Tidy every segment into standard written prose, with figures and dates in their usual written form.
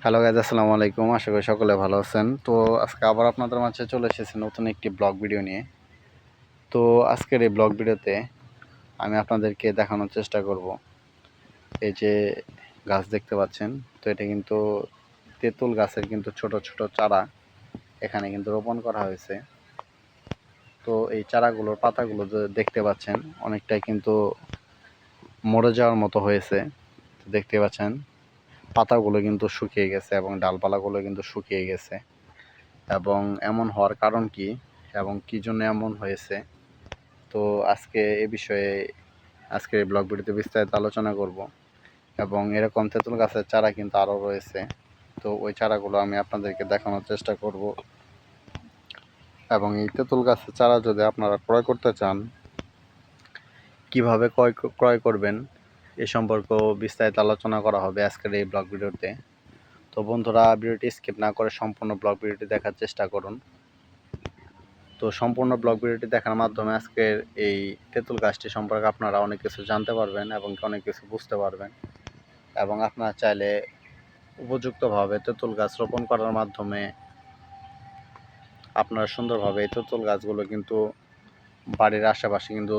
Hello guys, আসসালামু আলাইকুম। আশা করি সকলে ভালো আছেন। তো আজকে আবার আপনাদের মাঝে চলে এসেছি নতুন একটি ব্লগ ভিডিও নিয়ে। তো আজকের এই ব্লগ ভিডিওতে আমি আপনাদেরকে দেখানোর চেষ্টা করব এই যে গাছ দেখতে পাচ্ছেন। তো এটা কিন্তু তেঁতুল গাছের কিন্তু ছোট ছোট চারা এখানে কিন্তু রোপণ করা হয়েছে। তো এই চারাগুলোর পাতাগুলো যে দেখতে পাচ্ছেন অনেকটাই কিন্তু মরে যাওয়ার মতো হয়েছে। তো দেখতে পাচ্ছেন পাতাগুলো কিন্তু শুকিয়ে গেছে এবং ডালপালাগুলো কিন্তু শুকিয়ে গেছে। এবং এমন হওয়ার কারণ কি এবং কী জন্য এমন হয়েছে, তো আজকে এ বিষয়ে আজকের এই ব্লগ ভিডিওতে বিস্তারিত আলোচনা করব। এবং এরকম তেঁতুল গাছের চারা কিন্তু আরও রয়েছে। তো ওই চারাগুলো আমি আপনাদেরকে দেখানোর চেষ্টা করব। এবং এই তেঁতুল গাছের চারা যদি আপনারা ক্রয় করতে চান, কিভাবে ক্রয় করবেন এ সম্পর্কেও বিস্তারিত আলোচনা করা হবে আজকের এই ব্লগ ভিডিওতে। তো বন্ধুরা, ভিডিওটি স্কিপ না করে সম্পূর্ণ ব্লগ ভিডিওটি দেখার চেষ্টা করুন। তো সম্পূর্ণ ব্লগ ভিডিওটি দেখার মাধ্যমে আজকের এই তেঁতুল গাছটি সম্পর্কে আপনারা অনেক কিছু জানতে পারবেন এবং অনেক কিছু বুঝতে পারবেন। এবং আপনারা চাইলে উপযুক্তভাবে তেঁতুল গাছ রোপণ করার মাধ্যমে আপনারা সুন্দরভাবে এই তেঁতুল গাছগুলো কিন্তু বাড়ির আশেপাশে কিন্তু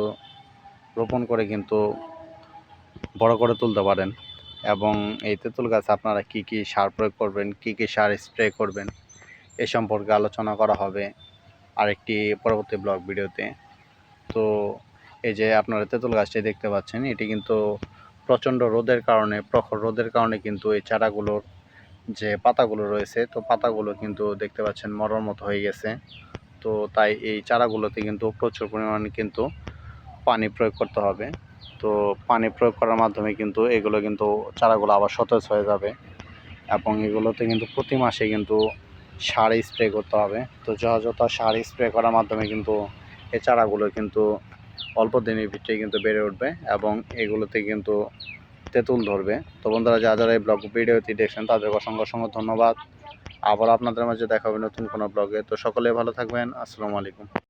রোপণ করে কিন্তু বড় করে তুলতে পারেন। এবং এই তেঁতুল গাছ আপনারা কি কি সার প্রয়োগ করবেন, কি কি সার স্প্রে করবেন এ সম্পর্কে আলোচনা করা হবে আরেকটি পরবর্তী ব্লগ ভিডিওতে। তো এই যে আপনারা তেঁতুল গাছটি দেখতে পাচ্ছেন, এটি কিন্তু প্রচণ্ড রোদের কারণে, প্রখর রোদের কারণে কিন্তু এই চারাগুলোর যে পাতাগুলো রয়েছে, তো পাতাগুলো কিন্তু দেখতে পাচ্ছেন মরার মতো হয়ে গেছে। তো তাই এই চারাগুলোতে কিন্তু প্রচুর পরিমাণে কিন্তু পানি প্রয়োগ করতে হবে। তো পানি প্রয়োগ করার মাধ্যমে কিন্তু এগুলো কিন্তু চারাগুলো আবার সতেজ হয়ে যাবে। এবং এগুলোতে কিন্তু প্রতি মাসে কিন্তু সার স্প্রে করতে হবে। তো যথাযথ সার স্প্রে করার মাধ্যমে কিন্তু এই চারাগুলো কিন্তু অল্প দিনের ভিতরে কিন্তু বেড়ে উঠবে এবং এগুলোতে কিন্তু তেঁতুল ধরবে। তো বন্ধুরা, যারা এই ব্লগ ভিডিওটি দেখছেন তাদেরকে অসংখ্য অসংখ্য ধন্যবাদ। আবার আপনাদের মাঝে দেখা হবে নতুন কোনো ব্লগে। তো সকলে ভালো থাকবেন। আসসালামু আলাইকুম।